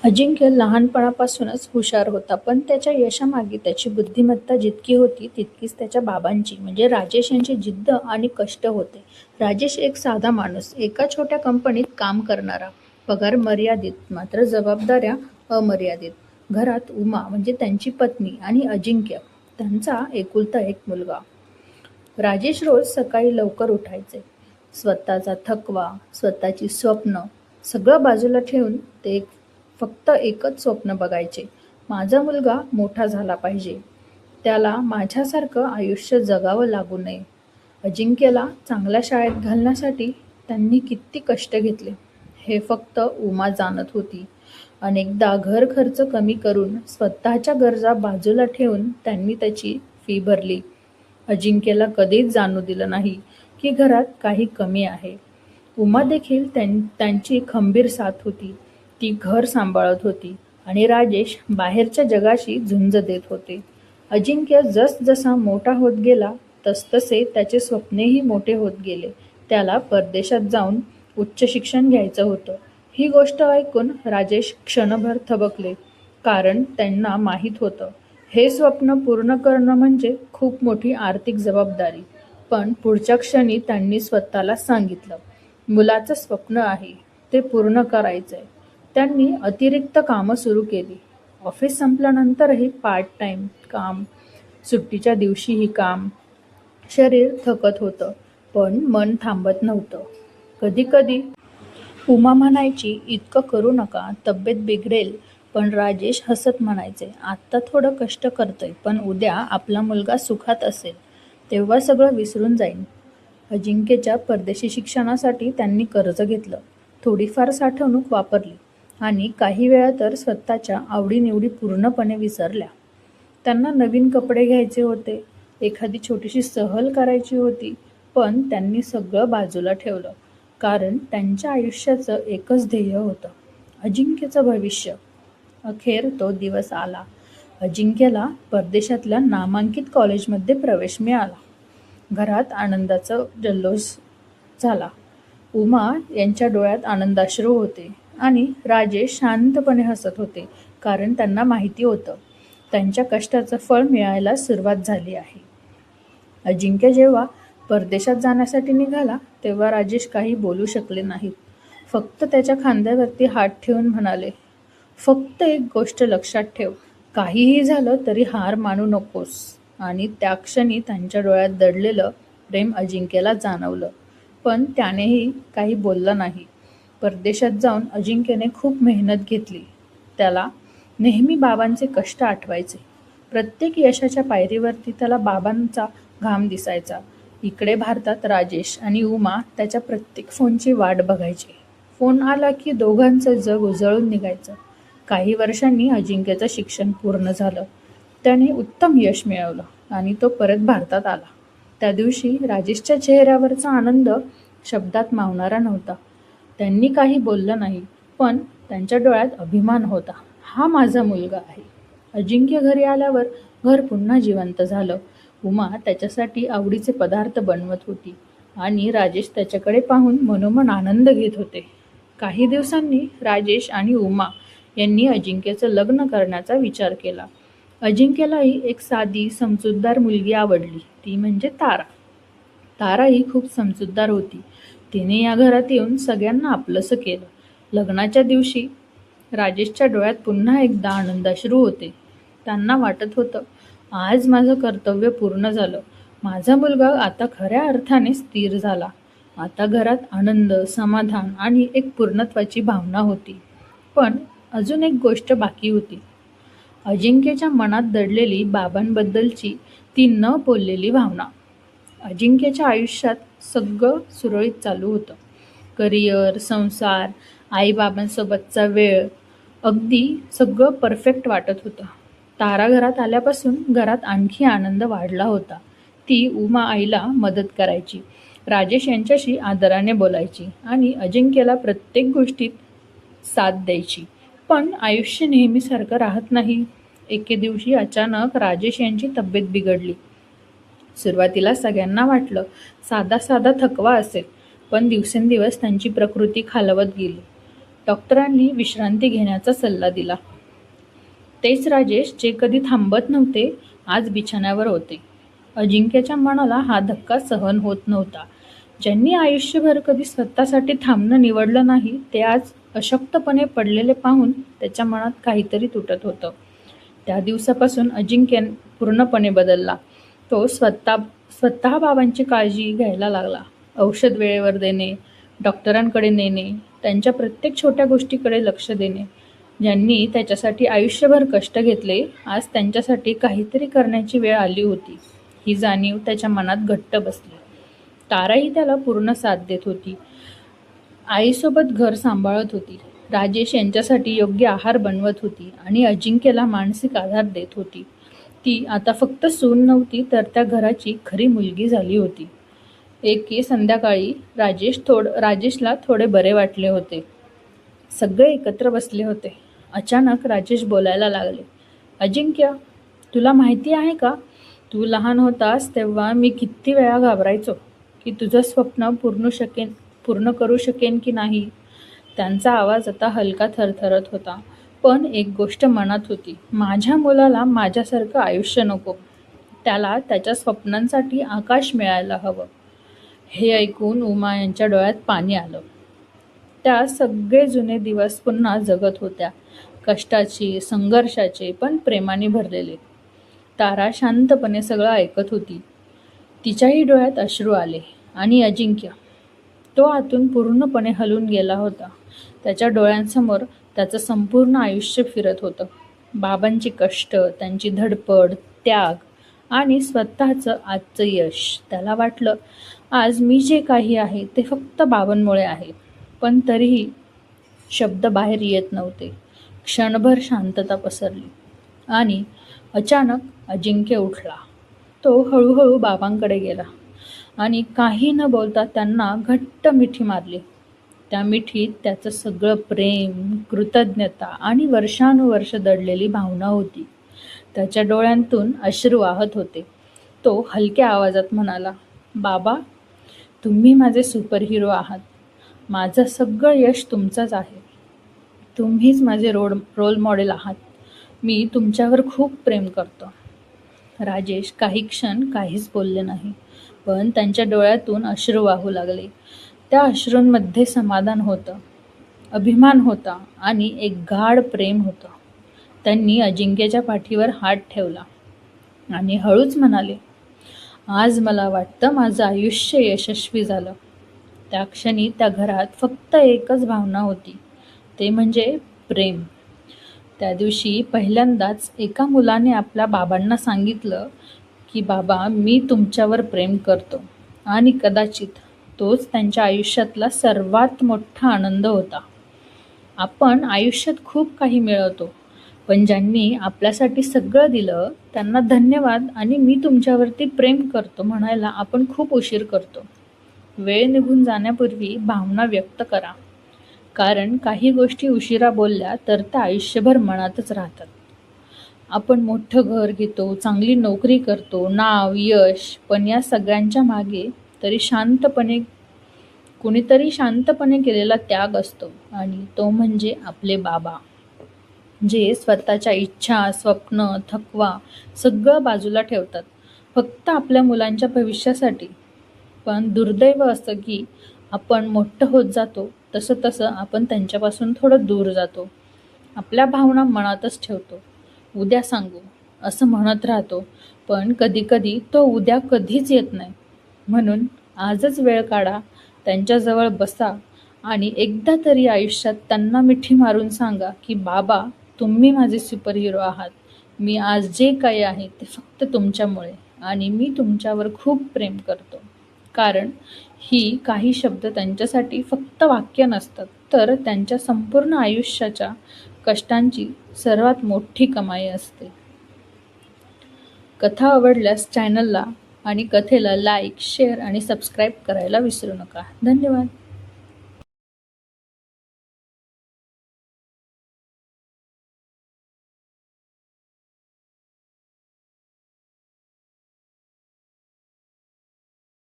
अजिंक्य लहानपणापासूनच हुशार होता, पण त्याच्या यशामागे त्याची बुद्धिमत्ता जितकी होती तितकीच त्याच्या बाबांची म्हणजे राजेश यांची जिद्द आणि कष्ट होते. राजेश एक साधा माणूस, एका छोट्या कंपनीत काम करणारा, पगार मर्यादित मात्र जबाबदाऱ्या अमर्यादित. घरात उमा म्हणजे त्यांची पत्नी आणि अजिंक्य त्यांचा एकुलता एक मुलगा. राजेश रोज सकाळी लवकर उठायचे. स्वतःचा थकवा, स्वतःची स्वप्न सगळं बाजूला ठेवून ते फक्त एकच स्वप्न बघायचे, माझा मुलगा मोठा झाला पाहिजे. त्याला माझ्यासारखं आयुष्य जगावं लागू नये. अजिंक्यला चांगल्या शाळेत घालण्यासाठी त्यांनी किती कष्ट घेतले हे फक्त उमा जाणत होती. अनेकदा घर खर्च कमी करून स्वतःच्या गरजा बाजूला ठेवून त्यांनी त्याची फी भरली. अजिंक्यला कधीच जाणू दिलं नाही की घरात काही कमी आहे. उमा देखील त्यांची खंबीर साथ होती. ती घर सांभाळत होती आणि राजेश बाहेरच्या जगाशी झुंज देत होते. अजिंक्य जसजसा मोठा होत गेला तसतसे त्याचे स्वप्नेही मोठे होत गेले. त्याला परदेशात जाऊन उच्च शिक्षण घ्यायचं होतं. ही गोष्ट ऐकून राजेश क्षणभर थबकले, कारण त्यांना माहीत होतं हे स्वप्न पूर्ण करणं म्हणजे खूप मोठी आर्थिक जबाबदारी. पण पुढच्या क्षणी त्यांनी स्वतःला सांगितलं, मुलाचं स्वप्न आहे, ते पूर्ण करायचंय. त्यांनी अतिरिक्त कामं सुरू केली. ऑफिस संपल्यानंतरही पार्ट टाइम काम, सुट्टीच्या दिवशीही काम. शरीर थकत होतं, पण मन थांबत नव्हतं. कधी-कधी उमा म्हणायची, इतकं करू नका, तब्येत बिघडेल. पण राजेश हसत म्हणायचे, आत्ता थोडं कष्ट करतोय, पण उद्या आपला मुलगा सुखात असेल तेव्हा सगळं विसरून जाईन. अजिंक्यच्या परदेशी शिक्षणासाठी त्यांनी कर्ज घेतलं, थोडीफार साठवणूक वापरली आणि काही वेळा तर स्वतःच्या आवडीनिवडी पूर्णपणे विसरल्या. त्यांना नवीन कपडे घ्यायचे होते, एखादी छोटीशी सहल करायची होती, पण त्यांनी सगळं बाजूला ठेवलं, कारण त्यांच्या आयुष्याचं एकच ध्येय होतं, अजिंक्यचं भविष्य. अखेर तो दिवस आला. अजिंक्यला परदेशातल्या नामांकित कॉलेजमध्ये प्रवेश मिळाला. घरात आनंदाचा जल्लोष झाला. उमा यांच्या डोळ्यात आनंदाश्रू होते आणि राजेश शांतपणे हसत होते, कारण त्यांना माहिती होतं त्यांच्या कष्टाचं फळ मिळायला सुरुवात झाली आहे. अजिंक्य जेव्हा परदेशात जाण्यासाठी निघाला तेव्हा राजेश काही बोलू शकले नाहीत. फक्त त्याच्या खांद्यावरती हात ठेवून म्हणाले, फक्त एक गोष्ट लक्षात ठेव, काहीही झालं तरी हार मानू नकोस. आणि त्या क्षणी त्यांच्या डोळ्यात दडलेलं प्रेम अजिंक्यला जाणवलं, पण त्यानेही काही बोलला नाही. परदेशात जाऊन अजिंक्यने खूप मेहनत घेतली. त्याला नेहमी बाबांचे कष्ट आठवायचे. प्रत्येक यशाच्या पायरीवरती त्याला बाबांचा घाम दिसायचा. इकडे भारतात राजेश आणि उमा त्याच्या प्रत्येक फोनची वाट बघायचे. फोन आला की दोघांचं जग उजळून निघायचं. काही वर्षांनी अजिंक्यचं शिक्षण पूर्ण झालं. त्याने उत्तम यश मिळवलं आणि तो परत भारतात आला. त्या दिवशी राजेशच्या चेहऱ्यावरचा आनंद शब्दात मावणारा नव्हता. त्यांनी काही बोललं नाही, पण त्यांच्या डोळ्यात अभिमान होता, हा माझा मुलगा आहे. अजिंक्य घरी आल्यावर घर पुन्हा जिवंत झालं. उमा त्याच्यासाठी आवडीचे पदार्थ बनवत होती आणि राजेश त्याच्याकडे पाहून मनोमन आनंद घेत होते. काही दिवसांनी राजेश आणि उमा यांनी अजिंक्यचं लग्न करण्याचा विचार केला. अजिंक्यलाही एक साधी समजूतदार मुलगी आवडली, ती म्हणजे तारा. तारा ही खूप समजूतदार होती. तिने या घरात येऊन सगळ्यांना आपलंसं केलं. लग्नाच्या दिवशी राजेशच्या डोळ्यात पुन्हा एकदा आनंदाश्रू होते. त्यांना वाटत होतं, आज माझं कर्तव्य पूर्ण झालं. माझा मुलगा आता खऱ्या अर्थाने स्थिर झाला. आता घरात आनंद, समाधान आणि एक पूर्णत्वाची भावना होती. पण अजून एक गोष्ट बाकी होती. अजिंक्यच्या मनात दडलेली बाबांबद्दलची ती न बोललेली भावना. अजिंक्यच्या आयुष्यात सगळं सुरळीत चालू होतं. करिअर, संसार, आईबाबांसोबतचा वेळ, अगदी सगळं परफेक्ट वाटत होतं. तारा घरात आल्यापासून घरात आणखी आनंद वाढला होता. ती उमा आईला मदत करायची, राजेश यांच्याशी आदराने बोलायची आणि अजिंक्यला प्रत्येक गोष्टीत साथ द्यायची. पण आयुष्य नेहमीसारखं राहत नाही. एके दिवशी अचानक राजेश यांची तब्येत बिघडली. सुरुवातीला सगळ्यांना वाटलं साधा साधा थकवा असेल, पण दिवसेंदिवस त्यांची प्रकृती खालवत गेली. डॉक्टरांनी विश्रांती घेण्याचा सल्ला दिला. तेच राजेश जे कधी थांबत नव्हते आज बिछाण्यावर होते. अजिंक्यच्या मनाला हा धक्का सहन होत नव्हता. ज्यांनी आयुष्यभर कधी स्वतःसाठी थांबणं निवडलं नाही ते आज अशक्तपणे पडलेले पाहून त्याच्या मनात काहीतरी तुटत होतं. त्या दिवसापासून अजिंक्य पूर्णपणे बदलला. तो स्वतः बाबांची काळजी घ्यायला लागला. औषध वेळेवर देणे, डॉक्टरांकडे नेणे, त्यांच्या प्रत्येक छोट्या गोष्टीकडे लक्ष देणे. ज्यांनी त्याच्यासाठी आयुष्यभर कष्ट घेतले आज त्यांच्यासाठी काहीतरी करण्याची वेळ आली होती. ही जाणीव त्याच्या मनात घट्ट बसली. ताराही त्याला पूर्ण साथ देत होती. आईसोबत घर सांभाळत होती. राजेश यांच्यासाठी योग्य आहार बनवत होती आणि अजिंक्यला मानसिक आधार देत होती. ती आता फक्त सून नव्हती तर त्या घराची खरी मुलगी झाली होती. एके संध्याकाळी राजेशला थोडे बरे वाटले होते. सगळे एकत्र बसले होते. अचानक राजेश बोलायला लागले. अजिंक्य, तुला माहिती आहे का, तू लहान होतास तेव्हा मी किती वेळा घाबरायचो की तुझं स्वप्न पूर्ण करू शकेन की नाही. त्यांचा आवाज आता हलका थरथरत होता. पण एक गोष्ट मनात होती, माझ्या मुलाला माझ्यासारखं आयुष्य नको. त्याला त्याच्या स्वप्नांसाठी आकाश मिळायला हवं. हे ऐकून उमा यांच्या डोळ्यात पाणी आलं. त्या सगळे जुने दिवस पुन्हा जगत होत्या, कष्टाचे, संघर्षाचे, पण प्रेमाने भरलेले. तारा शांतपणे सगळं ऐकत होती. तिच्याही डोळ्यात अश्रू आले. आणि अजिंक्य, तो आतून पूर्णपणे हलून गेला होता. त्याच्या डोळ्यांसमोर त्याचं संपूर्ण आयुष्य फिरत होतं. बाबांची कष्ट, त्यांची धडपड, त्याग आणि स्वतःचं आजचं यश. त्याला वाटलं आज मी जे काही आहे ते फक्त बाबांमुळे आहे. पण तरीही शब्द बाहेर येत नव्हते. क्षणभर शांतता पसरली आणि अचानक अजिंक्य उठला. तो हळूहळू बाबांकडे गेला आणि काही न बोलता त्यांना घट्ट मिठी मारली. त्या मिठीत त्याचं सगळं प्रेम, कृतज्ञता आणि वर्षानुवर्ष दडलेली भावना होती. त्याच्या डोळ्यांतून अश्रू वाहत होते. तो हलक्या आवाजात म्हणाला, बाबा, तुम्ही माझे सुपरहिरो आहात. माझं सगळं यश तुमचंच आहे. तुम्हीच माझे रोल मॉडेल आहात. मी तुमच्यावर खूप प्रेम करतो. राजेश काही क्षण काहीच बोलले नाही, पण त्यांच्या डोळ्यातून अश्रू वाहू लागले. त्या अश्रूंमध्ये समाधान होतं, अभिमान होता आणि एक गाढ प्रेम होतं. त्यांनी अजिंक्यच्या पाठीवर हात ठेवला आणि हळूच म्हणाले, आज मला वाटतं माझं आयुष्य यशस्वी झालं. त्या क्षणी त्या घरात फक्त एकच भावना होती, ते म्हणजे प्रेम. त्या दिवशी पहिल्यांदाच एका मुलाने आपल्या बाबांना सांगितलं की बाबा, मी तुमच्यावर प्रेम करतो. आणि कदाचित तोच त्यांच्या आयुष्यातला सर्वात मोठा आनंद होता. आपण आयुष्यात खूप काही मिळवतो, पण ज्यांनी आपल्यासाठी सगळं दिलं त्यांना धन्यवाद आणि मी तुमच्यावरती प्रेम करतो म्हणायला आपण खूप उशीर करतो. वेळ निघून जाण्यापूर्वी भावना व्यक्त करा, कारण काही गोष्टी उशिरा बोलल्या तर त्या आयुष्यभर मनातच राहतात. आपण मोठं घर घेतो, चांगली नोकरी करतो, नाव, यश, पण या सगळ्यांच्या मागे कुणीतरी शांतपणे केलेला त्याग असतो आणि तो म्हणजे आपले बाबा, जे स्वतःच्या इच्छा, स्वप्न, थकवा सगळं बाजूला ठेवतात फक्त आपल्या मुलांच्या भविष्यासाठी. पण दुर्दैव असतं की आपण मोठं होत जातो तसं आपण त्यांच्यापासून थोडं दूर जातो. आपल्या भावना मनातच ठेवतो. उद्या सांगू असं म्हणत राहतो, पण कधीकधी तो उद्या कधीच येत नाही. म्हणून आजच वेळ काढा, त्यांच्याजवळ बसा आणि एकदा तरी आयुष्यात त्यांना मिठी मारून सांगा की बाबा, तुम्ही माझे सुपरहिरो आहात. मी आज जे काही आहे ते फक्त तुमच्यामुळे आणि मी तुमच्यावर खूप प्रेम करतो. कारण ही काही शब्द त्यांच्यासाठी फक्त वाक्य नसतात, तर त्यांच्या संपूर्ण आयुष्याच्या कष्टांची सर्वात मोठी कमाई असते. कथा आवडल्यास चॅनलला आणि कथेला लाईक, शेअर आणि सबस्क्राईब करायला विसरू नका. धन्यवाद.